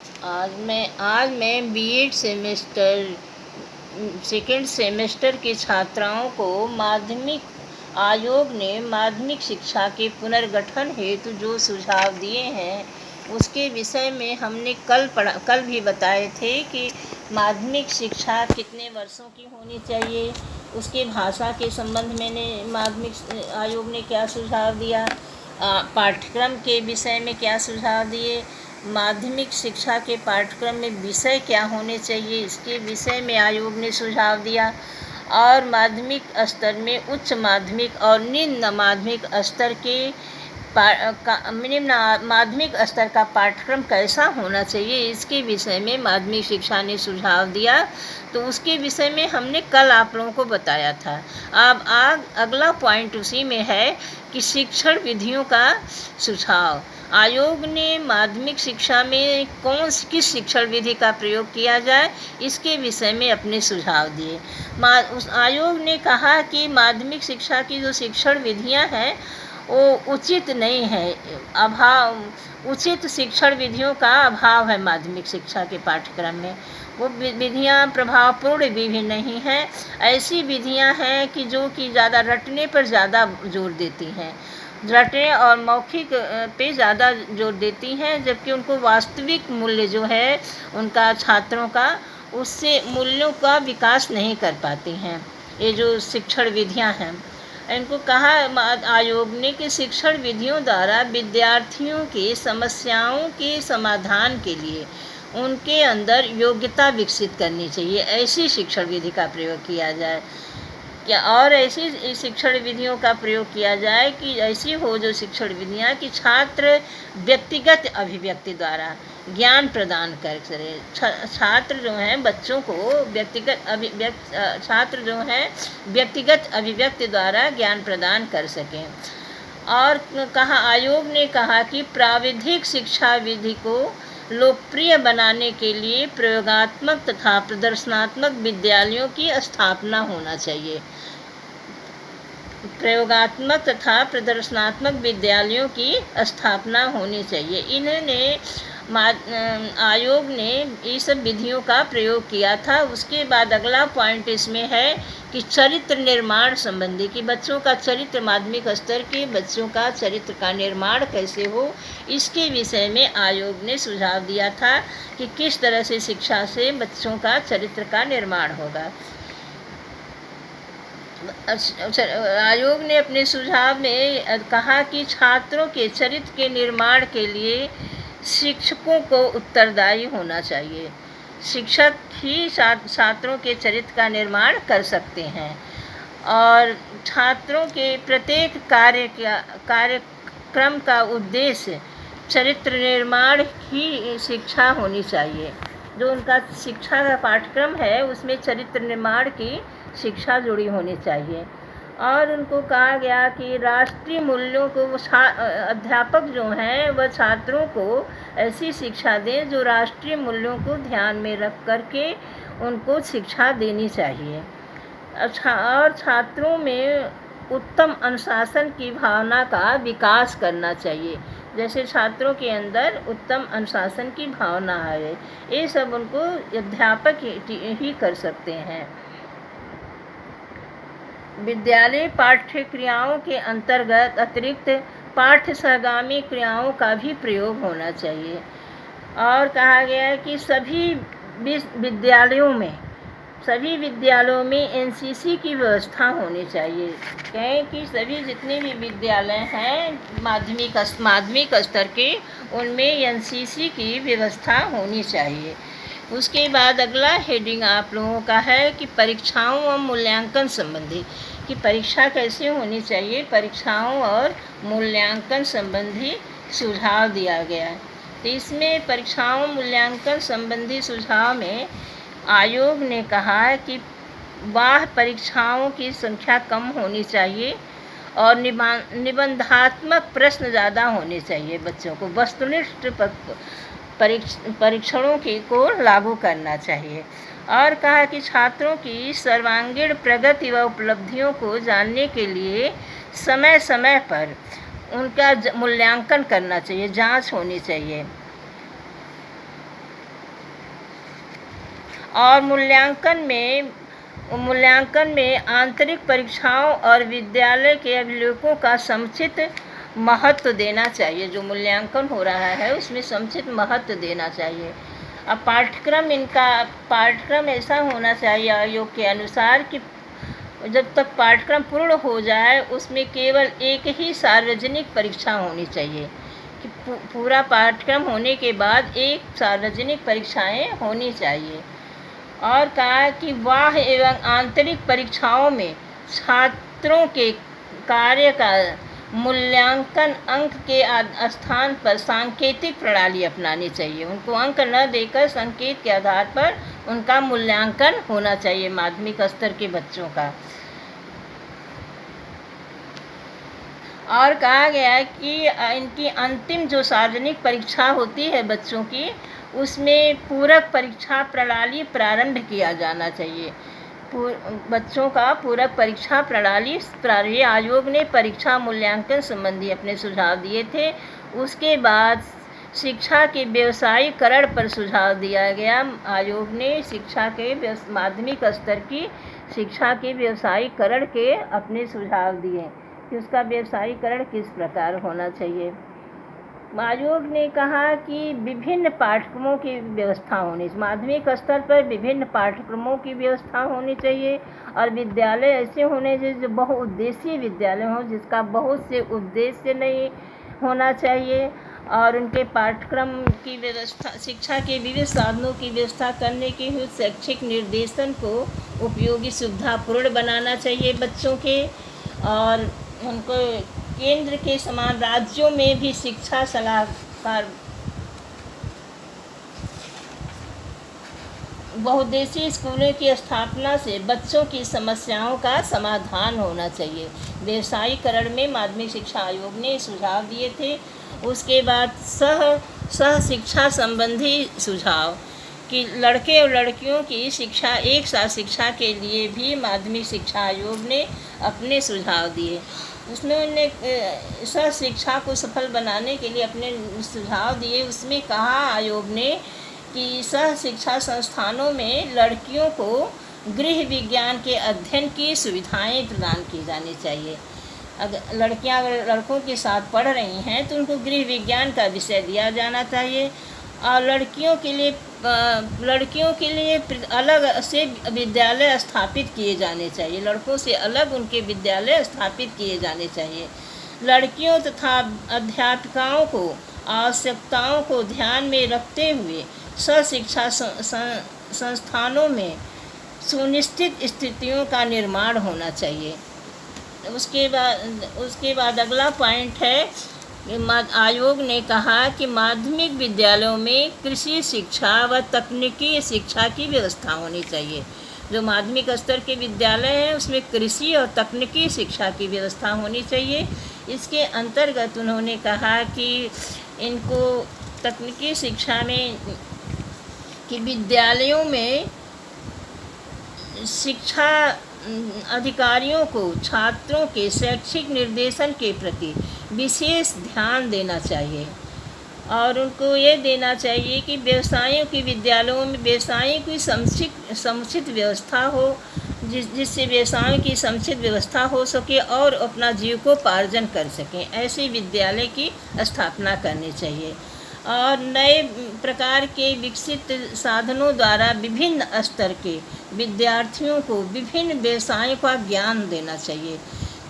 आज मैं BEd second semester की छात्राओं को माध्यमिक आयोग ने माध्यमिक शिक्षा के पुनर्गठन हेतु जो सुझाव दिए हैं उसके विषय में हमने कल भी बताए थे कि माध्यमिक शिक्षा कितने वर्षों की होनी चाहिए, उसके भाषा के संबंध में माध्यमिक आयोग ने क्या सुझाव दिया, पाठ्यक्रम के विषय में क्या सुझाव दिए, माध्यमिक शिक्षा के पाठ्यक्रम में विषय क्या होने चाहिए इसके विषय में आयोग ने सुझाव दिया, और माध्यमिक स्तर में उच्च माध्यमिक और निम्न माध्यमिक स्तर के निम्न माध्यमिक स्तर का पाठ्यक्रम कैसा होना चाहिए इसके विषय में माध्यमिक शिक्षा ने सुझाव दिया। तो उसके विषय में हमने कल आप लोगों को बताया था। अब अगला पॉइंट उसी में है कि शिक्षण विधियों का सुझाव। आयोग ने माध्यमिक शिक्षा में किस शिक्षण विधि का प्रयोग किया जाए इसके विषय में अपने सुझाव दिए। उस आयोग ने कहा कि माध्यमिक शिक्षा की जो शिक्षण विधियां हैं वो उचित नहीं है, उचित शिक्षण विधियों का अभाव है माध्यमिक शिक्षा के पाठ्यक्रम में। वो विधियाँ प्रभावपूर्ण भी नहीं हैं, ऐसी विधियाँ हैं कि जो कि ज़्यादा रटने पर ज़्यादा जोर देती हैं, रटने और मौखिक पे ज़्यादा जोर देती हैं, जबकि उनको वास्तविक मूल्य जो है उनका छात्रों का उससे मूल्यों का विकास नहीं कर पाती हैं। ये जो शिक्षण विधियाँ हैं इनको कहा आयोग ने कि शिक्षण विधियों द्वारा विद्यार्थियों की समस्याओं के समाधान के लिए उनके अंदर योग्यता विकसित करनी चाहिए, ऐसी शिक्षण विधि का प्रयोग किया जाए। क्या और ऐसी शिक्षण विधियों का प्रयोग किया जाए कि ऐसी हो जो शिक्षण विधियाँ कि छात्र व्यक्तिगत अभिव्यक्ति द्वारा ज्ञान प्रदान कर सके। छात्र जो हैं बच्चों को छात्र जो हैं व्यक्तिगत अभिव्यक्ति द्वारा ज्ञान प्रदान कर सकें। और आयोग ने कहा कि प्राविधिक शिक्षा विधि को लोकप्रिय बनाने के लिए प्रयोगात्मक तथा प्रदर्शनात्मक विद्यालयों की स्थापना होना चाहिए। प्रयोगात्मक तथा प्रदर्शनात्मक विद्यालयों की स्थापना होनी चाहिए। इन्होंने आयोग ने ये सब विधियों का प्रयोग किया था। उसके बाद अगला पॉइंट इसमें है कि चरित्र निर्माण संबंधी, कि बच्चों का चरित्र, माध्यमिक स्तर के बच्चों का चरित्र का निर्माण कैसे हो इसके विषय में आयोग ने सुझाव दिया था कि किस तरह से शिक्षा से बच्चों का चरित्र का निर्माण होगा। आयोग ने अपने सुझाव में कहा कि छात्रों के चरित्र के निर्माण के लिए शिक्षकों को उत्तरदायी होना चाहिए। शिक्षक ही छात्रों के चरित्र का निर्माण कर सकते हैं और छात्रों के प्रत्येक कार्यक्रम का उद्देश्य चरित्र निर्माण ही शिक्षा होनी चाहिए। जो उनका शिक्षा का पाठ्यक्रम है उसमें चरित्र निर्माण की शिक्षा जुड़ी होनी चाहिए। और उनको कहा गया कि राष्ट्रीय मूल्यों को अध्यापक जो हैं वह छात्रों को ऐसी शिक्षा दें जो राष्ट्रीय मूल्यों को ध्यान में रख करके उनको शिक्षा देनी चाहिए। और छात्रों में उत्तम अनुशासन की भावना का विकास करना चाहिए। जैसे छात्रों के अंदर उत्तम अनुशासन की भावना है, ये सब उनको अध्यापक ही कर सकते हैं। विद्यालय पाठ्यक्रियाओं के अंतर्गत अतिरिक्त पाठ्य सहगामी क्रियाओं का भी प्रयोग होना चाहिए। और कहा गया है कि सभी विद्यालयों में एनसीसी की व्यवस्था होनी चाहिए। कहें कि सभी जितने भी विद्यालय हैं माध्यमिक स्तर के उनमें एनसीसी की व्यवस्था होनी चाहिए। उसके बाद अगला हेडिंग आप लोगों का है कि परीक्षाओं और मूल्यांकन संबंधी, कि परीक्षा कैसे होनी चाहिए, परीक्षाओं और मूल्यांकन संबंधी सुझाव दिया गया है। तो इसमें परीक्षाओं मूल्यांकन संबंधी सुझाव में आयोग ने कहा है कि बाह्य परीक्षाओं की संख्या कम होनी चाहिए और निबंधात्मक प्रश्न ज़्यादा होने चाहिए। बच्चों को वस्तुनिष्ठ परीक्षणों को लागू करना चाहिए। और कहा कि छात्रों की सर्वांगीण प्रगति व उपलब्धियों को जानने के लिए समय समय पर उनका मूल्यांकन करना चाहिए, जांच होनी चाहिए। और मूल्यांकन में आंतरिक परीक्षाओं और विद्यालय के अभिलेखों का समुचित महत्व देना चाहिए। जो मूल्यांकन हो रहा है उसमें समुचित महत्व देना चाहिए। अब पाठ्यक्रम ऐसा होना चाहिए आयोग के अनुसार कि जब तक पाठ्यक्रम पूर्ण हो जाए उसमें केवल एक ही सार्वजनिक परीक्षा होनी चाहिए, कि पूरा पाठ्यक्रम होने के बाद एक सार्वजनिक परीक्षाएं होनी चाहिए। और कहा कि बाह्य एवं आंतरिक परीक्षाओं में छात्रों के कार्य का मूल्यांकन अंक के स्थान पर सांकेतिक प्रणाली अपनानी चाहिए। उनको अंक न देकर संकेत के आधार पर उनका मूल्यांकन होना चाहिए माध्यमिक स्तर के बच्चों का। और कहा गया है कि इनकी अंतिम जो सार्वजनिक परीक्षा होती है बच्चों की, उसमें पूरक परीक्षा प्रणाली प्रारंभ किया जाना चाहिए। बच्चों का पूरक परीक्षा प्रणाली आयोग ने परीक्षा मूल्यांकन संबंधी अपने सुझाव दिए थे। उसके बाद शिक्षा के व्यवसायीकरण पर सुझाव दिया गया। आयोग ने माध्यमिक स्तर की शिक्षा के व्यवसायीकरण के अपने सुझाव दिए कि उसका व्यवसायीकरण किस प्रकार होना चाहिए। आयोग ने कहा कि विभिन्न पाठ्यक्रमों की व्यवस्था होनी, माध्यमिक स्तर पर विभिन्न पाठ्यक्रमों की व्यवस्था होनी चाहिए। और विद्यालय ऐसे होने चाहिए जो बहुउद्देशीय विद्यालय हों, जिसका बहुत से उद्देश्य नहीं होना चाहिए। और उनके पाठ्यक्रम की व्यवस्था, शिक्षा के विविध साधनों की व्यवस्था करने के लिए शैक्षिक निर्देशन को उपयोगी सुविधापूर्ण बनाना चाहिए बच्चों के। और उनको केंद्र के समान राज्यों में भी शिक्षा सलाहकार बहुउद्देशीय स्कूलों की स्थापना से बच्चों की समस्याओं का समाधान होना चाहिए। व्यवसायीकरण में माध्यमिक शिक्षा आयोग ने सुझाव दिए थे। उसके बाद सह शिक्षा संबंधी सुझाव कि लड़के और लड़कियों की शिक्षा एक साथ शिक्षा के लिए भी माध्यमिक शिक्षा आयोग ने अपने सुझाव दिए। उसने सह शिक्षा को सफल बनाने के लिए अपने सुझाव दिए। उसमें कहा आयोग ने कि सह शिक्षा संस्थानों में लड़कियों को गृह विज्ञान के अध्ययन की सुविधाएं प्रदान की जानी चाहिए। अगर लड़कियां लड़कों के साथ पढ़ रही हैं तो उनको गृह विज्ञान का विषय दिया जाना चाहिए। और लड़कियों के लिए अलग से विद्यालय स्थापित किए जाने चाहिए। लड़कों से अलग उनके विद्यालय स्थापित किए जाने चाहिए। लड़कियों तथा अध्यापिकाओं को आवश्यकताओं को ध्यान में रखते हुए सह शिक्षा संस्थानों में सुनिश्चित स्थितियों का निर्माण होना चाहिए। उसके बाद अगला पॉइंट है, आयोग ने कहा कि माध्यमिक विद्यालयों में कृषि शिक्षा व तकनीकी शिक्षा की व्यवस्था होनी चाहिए। जो माध्यमिक स्तर के विद्यालय हैं उसमें कृषि और तकनीकी शिक्षा की व्यवस्था होनी चाहिए। इसके अंतर्गत उन्होंने कहा कि इनको तकनीकी शिक्षा में कि विद्यालयों में शिक्षा अधिकारियों को छात्रों के शैक्षिक निर्देशन के प्रति विशेष ध्यान देना चाहिए। और उनको ये देना चाहिए कि व्यवसायों की विद्यालयों में व्यवसायों की समुचित व्यवस्था हो, जिससे व्यवसायों की समुचित व्यवस्था हो सके और अपना जीविकोपार्जन कर सकें। ऐसे विद्यालय की स्थापना करनी चाहिए। और नए प्रकार के विकसित साधनों द्वारा विभिन्न स्तर के विद्यार्थियों को विभिन्न व्यवसायों का ज्ञान देना चाहिए,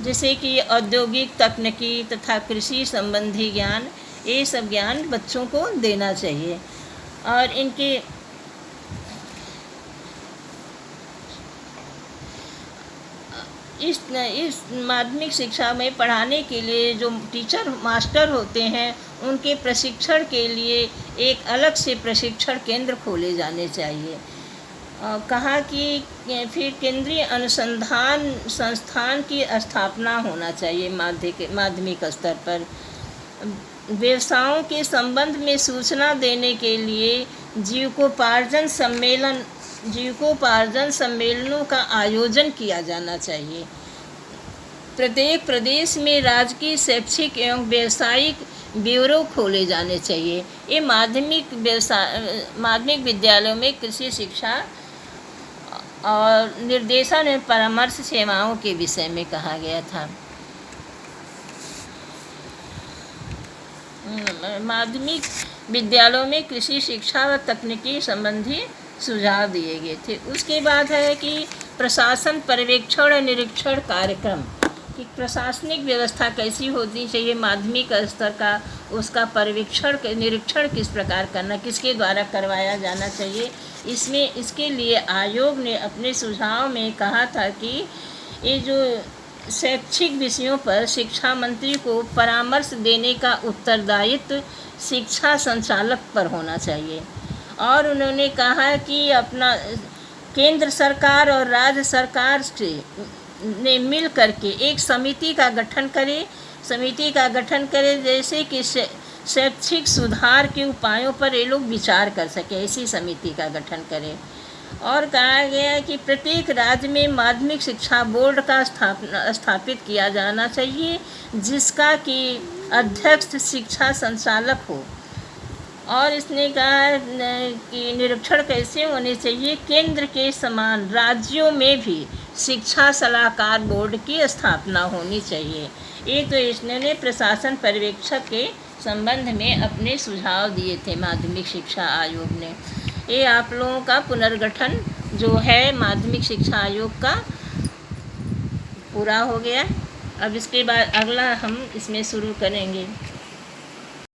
जैसे कि औद्योगिक तकनीकी तथा कृषि संबंधी ज्ञान, ये सब ज्ञान बच्चों को देना चाहिए। और इनके इस माध्यमिक शिक्षा में पढ़ाने के लिए जो टीचर मास्टर होते हैं उनके प्रशिक्षण के लिए एक अलग से प्रशिक्षण केंद्र खोले जाने चाहिए। कहा कि फिर केंद्रीय अनुसंधान संस्थान की स्थापना होना चाहिए माध्यमिक स्तर पर। व्यवसायों के संबंध में सूचना देने के लिए जीविकोपार्जन सम्मेलनों का आयोजन किया जाना चाहिए। प्रत्येक प्रदेश में राजकीय शैक्षिक एवं व्यावसायिक ब्यूरो खोले जाने चाहिए। ये माध्यमिक विद्यालयों में कृषि शिक्षा और निर्देशन एवं परामर्श सेवाओं के विषय में कहा गया था। माध्यमिक विद्यालयों में कृषि शिक्षा व तकनीकी संबंधी सुझाव दिए गए थे। उसके बाद है कि प्रशासन पर्यवेक्षण और निरीक्षण कार्यक्रम, कि प्रशासनिक व्यवस्था कैसी होनी चाहिए माध्यमिक स्तर का, उसका पर्यवेक्षण निरीक्षण किस प्रकार करना, किसके द्वारा करवाया जाना चाहिए। इसके लिए आयोग ने अपने सुझाव में कहा था कि ये जो शैक्षिक विषयों पर शिक्षा मंत्री को परामर्श देने का उत्तरदायित्व शिक्षा संचालक पर होना चाहिए। और उन्होंने कहा कि अपना केंद्र सरकार और राज्य सरकार ने मिल करके एक समिति का गठन करे, जैसे कि शैक्षिक सुधार के उपायों पर ये लोग विचार कर सके, ऐसी समिति का गठन करें। और कहा गया है कि प्रत्येक राज्य में माध्यमिक शिक्षा बोर्ड का स्थापित किया जाना चाहिए, जिसका कि अध्यक्ष शिक्षा संचालक हो। और इसने कहा कि निरीक्षण कैसे होने चाहिए, केंद्र के समान राज्यों में भी शिक्षा सलाहकार बोर्ड की स्थापना होनी चाहिए। ये तो इसने प्रशासन पर्यवेक्षक के संबंध में अपने सुझाव दिए थे माध्यमिक शिक्षा आयोग ने। ये आप लोगों का पुनर्गठन जो है माध्यमिक शिक्षा आयोग का पूरा हो गया। अब इसके बाद अगला हम इसमें शुरू करेंगे।